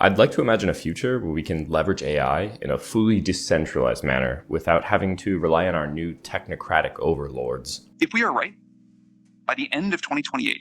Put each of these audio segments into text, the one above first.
I'd like to imagine a future where we can leverage AI in a fully decentralized manner without having to rely on our new technocratic overlords. If we are right, by the end of 2028,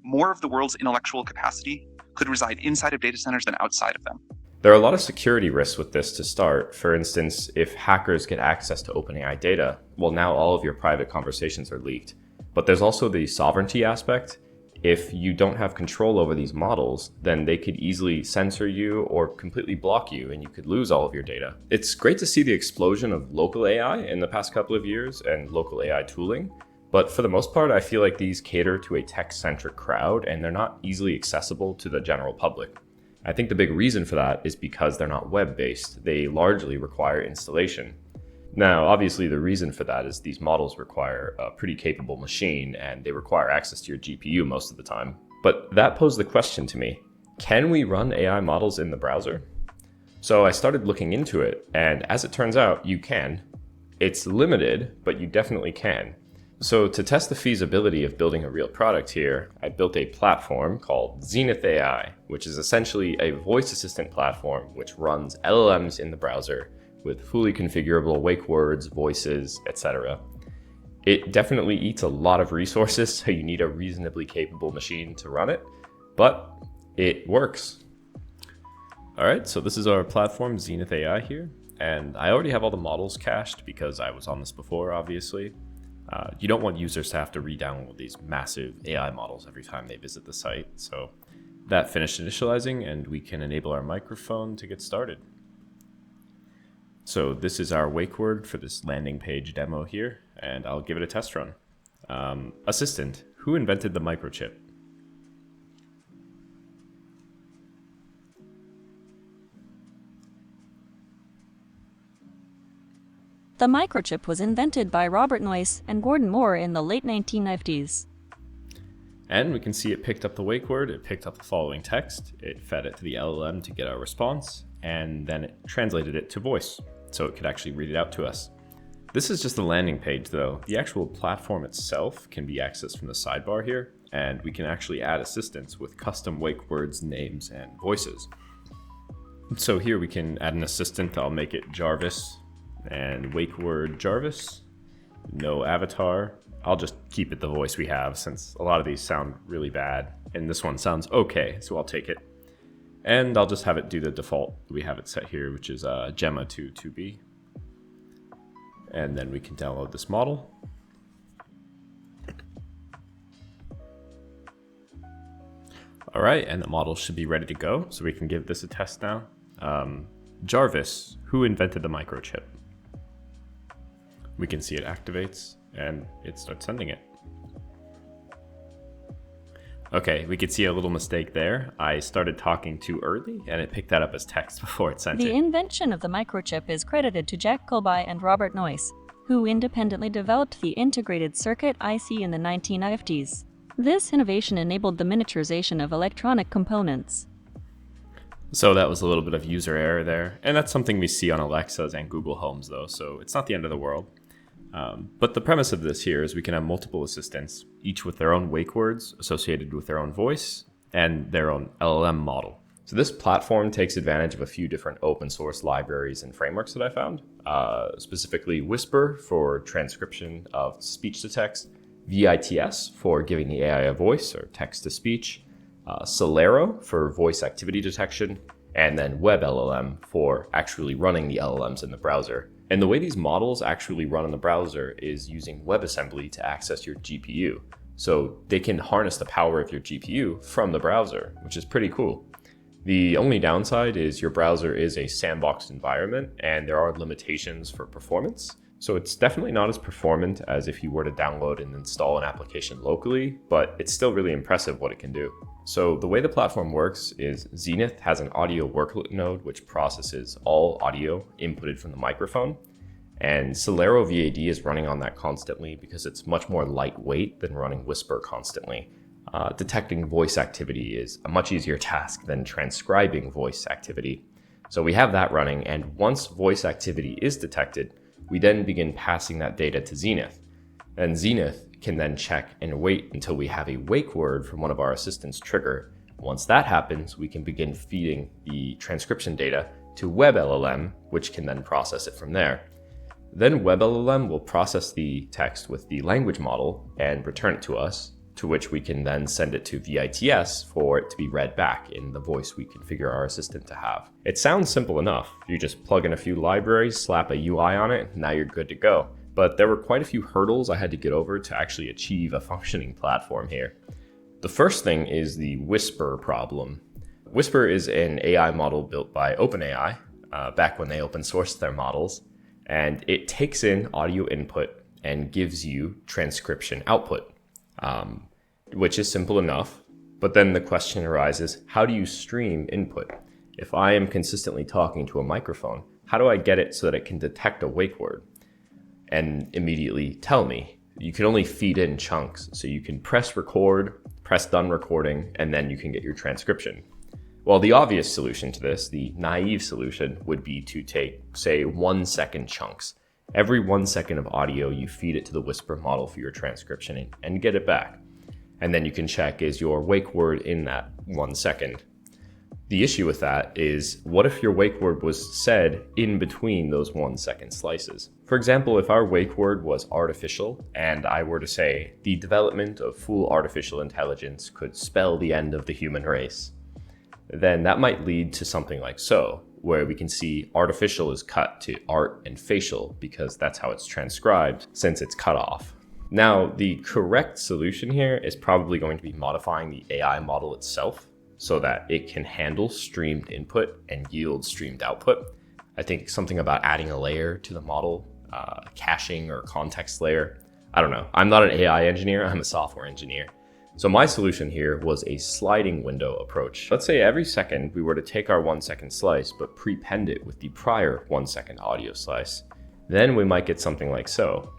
more of the world's intellectual capacity could reside inside of data centers than outside of them. There are a lot of security risks with this to start. For instance, if hackers get access to OpenAI data, well, now all of your private conversations are leaked. But there's also the sovereignty aspect. If you don't have control over these models, then they could easily censor you or completely block you and you could lose all of your data. It's great to see the explosion of local AI in the past couple of years and local AI tooling. But for the most part, I feel like these cater to a tech-centric crowd and they're not easily accessible to the general public. I think the big reason for that is because they're not web-based. They largely require installation. Now, obviously, the reason for that is these models require a pretty capable machine and they require access to your GPU most of the time. But that posed the question to me, can we run AI models in the browser? So I started looking into it, and as it turns out, you can. It's limited, but you definitely can. So to test the feasibility of building a real product here, I built a platform called Xenith AI, which is essentially a voice assistant platform which runs LLMs in the browser with fully configurable wake words, voices, etc. It definitely eats a lot of resources, so you need a reasonably capable machine to run it, but it works. All right, so this is our platform, Xenith AI here, and I already have all the models cached because I was on this before, obviously. You don't want users to have to re-download these massive AI models every time they visit the site, so that finished initializing and we can enable our microphone to get started. So this is our wake word for this landing page demo here, and I'll give it a test run. Assistant, who invented the microchip? The microchip was invented by Robert Noyce and Gordon Moore in the late 1950s. And we can see it picked up the wake word, it picked up the following text, it fed it to the LLM to get our response, and then it translated it to voice, so it could actually read it out to us. This is just the landing page though. The actual platform itself can be accessed from the sidebar here, and we can actually add assistants with custom wake words, names, and voices. So here we can add an assistant. I'll make it Jarvis, and wake word Jarvis, no avatar. I'll just keep it the voice we have since a lot of these sound really bad, and this one sounds okay, so I'll take it. And I'll just have it do the default we have it set here, which is Gemma 2B. And then we can download this model. All right, and the model should be ready to go, so we can give this a test now. Jarvis, who invented the microchip? We can see it activates, and it starts sending it. Okay, we could see a little mistake there. I started talking too early, and it picked that up as text before it sent it. The invention of the microchip is credited to Jack Kilby and Robert Noyce, who independently developed the integrated circuit IC in the 1950s. This innovation enabled the miniaturization of electronic components. So that was a little bit of user error there, and that's something we see on Alexas and Google Homes though, so it's not the end of the world. But the premise of this here is we can have multiple assistants, each with their own wake words associated with their own voice and their own LLM model. So this platform takes advantage of a few different open source libraries and frameworks that I found, specifically Whisper for transcription of speech to text, VITS for giving the AI a voice or text to speech, Celero for voice activity detection, and then WebLLM for actually running the LLMs in the browser. And the way these models actually run in the browser is using WebAssembly to access your GPU. So they can harness the power of your GPU from the browser, which is pretty cool. The only downside is your browser is a sandboxed environment and there are limitations for performance. So it's definitely not as performant as if you were to download and install an application locally, but it's still really impressive what it can do. So the way the platform works is Xenith has an audio workload node which processes all audio inputted from the microphone. And Celero VAD is running on that constantly because it's much more lightweight than running Whisper constantly. Detecting voice activity is a much easier task than transcribing voice activity. So we have that running, and once voice activity is detected, we then begin passing that data to Xenith. And Xenith can then check and wait until we have a wake word from one of our assistants trigger, Once that happens, we can begin feeding the transcription data to WebLLM, which can then process it from there. Then WebLLM will process the text with the language model and return it to us, to which we can then send it to VITS for it to be read back in the voice we configure our assistant to have. It sounds simple enough. You just plug in a few libraries, slap a UI on it, and now you're good to go. But there were quite a few hurdles I had to get over to actually achieve a functioning platform here. The first thing is the Whisper problem. Whisper is an AI model built by OpenAI, back when they open sourced their models, and it takes in audio input and gives you transcription output. Which is simple enough, but then the question arises, how do you stream input? If I am consistently talking to a microphone, how do I get it so that it can detect a wake word and immediately tell me? You can only feed in chunks, so you can press record, press done recording, and then you can get your transcription. Well, the obvious solution to this, the naive solution, would be to take, say, 1 second chunks. Every 1 second of audio, you feed it to the Whisper model for your transcription and get it back. And then you can check, is your wake word in that 1 second? The issue with that is, what if your wake word was said in between those 1 second slices? For example, if our wake word was artificial and I were to say, the development of full artificial intelligence could spell the end of the human race, then that might lead to something like so, where we can see artificial is cut to art and facial because that's how it's transcribed since it's cut off. Now, the correct solution here is probably going to be modifying the AI model itself so that it can handle streamed input and yield streamed output. I think something about adding a layer to the model, caching or context layer. I don't know. I'm not an AI engineer, I'm a software engineer. So my solution here was a sliding window approach. Let's say every second we were to take our 1 second slice, but prepend it with the prior 1 second audio slice. Then we might get something like so.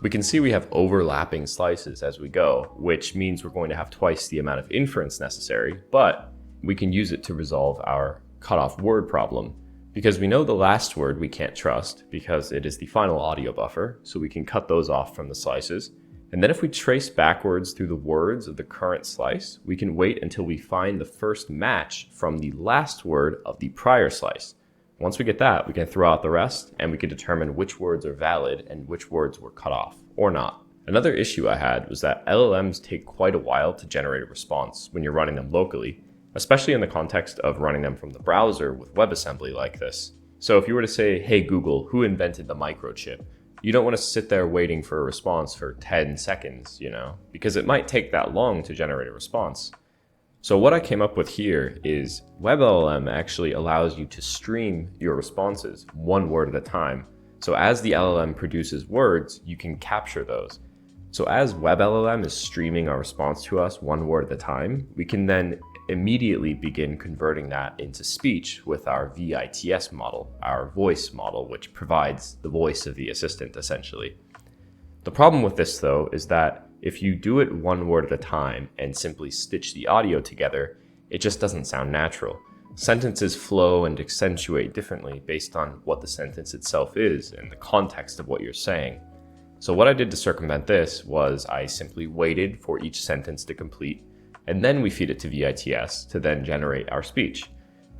We can see we have overlapping slices as we go, which means we're going to have twice the amount of inference necessary, but we can use it to resolve our cutoff word problem. Because we know the last word we can't trust because it is the final audio buffer, so we can cut those off from the slices. And then if we trace backwards through the words of the current slice, we can wait until we find the first match from the last word of the prior slice. Once we get that, we can throw out the rest and we can determine which words are valid and which words were cut off or not. Another issue I had was that LLMs take quite a while to generate a response when you're running them locally, especially in the context of running them from the browser with WebAssembly like this. So if you were to say, hey Google, who invented the microchip? You don't want to sit there waiting for a response for 10 seconds, because it might take that long to generate a response. So what I came up with here is WebLLM actually allows you to stream your responses 1 word at a time. So as the LLM produces words, you can capture those. So as WebLLM is streaming our response to us 1 word at a time, we can then immediately begin converting that into speech with our VITS model, our voice model, which provides the voice of the assistant essentially. The problem with this though is that if you do it 1 word at a time and simply stitch the audio together, it just doesn't sound natural. Sentences flow and accentuate differently based on what the sentence itself is and the context of what you're saying. So what I did to circumvent this was I simply waited for each sentence to complete, and then we feed it to VITS to then generate our speech.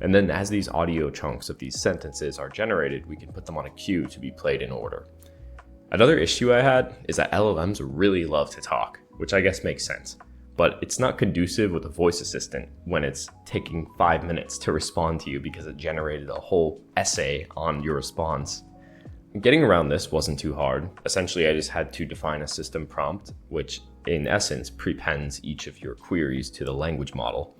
And then as these audio chunks of these sentences are generated, we can put them on a queue to be played in order. Another issue I had is that LLMs really love to talk, which I guess makes sense, but it's not conducive with a voice assistant when it's taking 5 minutes to respond to you because it generated a whole essay on your response. Getting around this wasn't too hard. Essentially, I just had to define a system prompt, which in essence prepends each of your queries to the language model.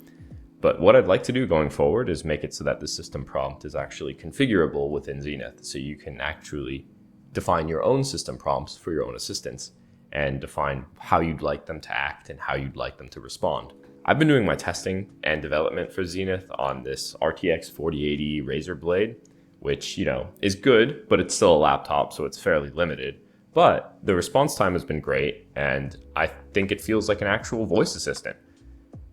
But what I'd like to do going forward is make it so that the system prompt is actually configurable within Xenith, so you can actually define your own system prompts for your own assistants and define how you'd like them to act and how you'd like them to respond. I've been doing my testing and development for Xenith on this RTX 4080 Razer blade, which, is good, but it's still a laptop, so it's fairly limited. But the response time has been great, and I think it feels like an actual voice assistant.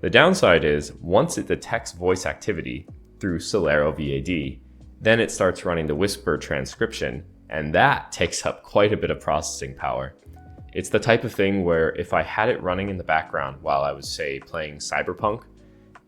The downside is, once it detects voice activity through Solero VAD, then it starts running the Whisper transcription, and that takes up quite a bit of processing power. It's the type of thing where if I had it running in the background while I was, say, playing Cyberpunk,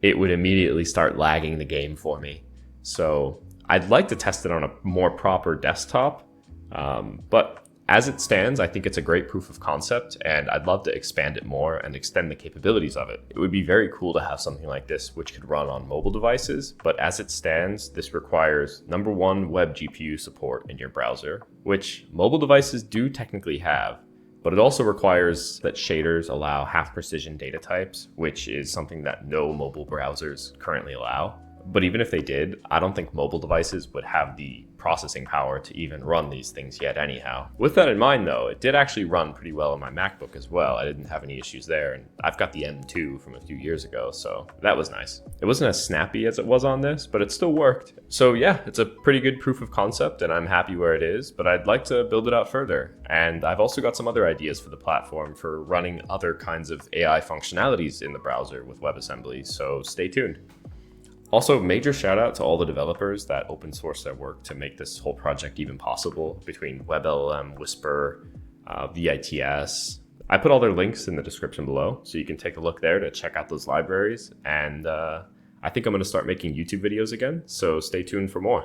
it would immediately start lagging the game for me. So I'd like to test it on a more proper desktop, but as it stands, I think it's a great proof of concept, and I'd love to expand it more and extend the capabilities of it. It would be very cool to have something like this which could run on mobile devices, but as it stands, this requires number one, web GPU support in your browser, which mobile devices do technically have, but it also requires that shaders allow half precision data types, which is something that no mobile browsers currently allow. But even if they did, I don't think mobile devices would have the processing power to even run these things yet anyhow. With that in mind though, it did actually run pretty well on my MacBook as well. I didn't have any issues there, and I've got the M2 from a few years ago, so that was nice. It wasn't as snappy as it was on this, but it still worked. So yeah, it's a pretty good proof of concept and I'm happy where it is, but I'd like to build it out further. And I've also got some other ideas for the platform for running other kinds of AI functionalities in the browser with WebAssembly, so stay tuned. Also, major shout out to all the developers that open source their work to make this whole project even possible, between WebLLM, Whisper, VITS. I put all their links in the description below, so you can take a look there to check out those libraries. And I think I'm going to start making YouTube videos again, so stay tuned for more.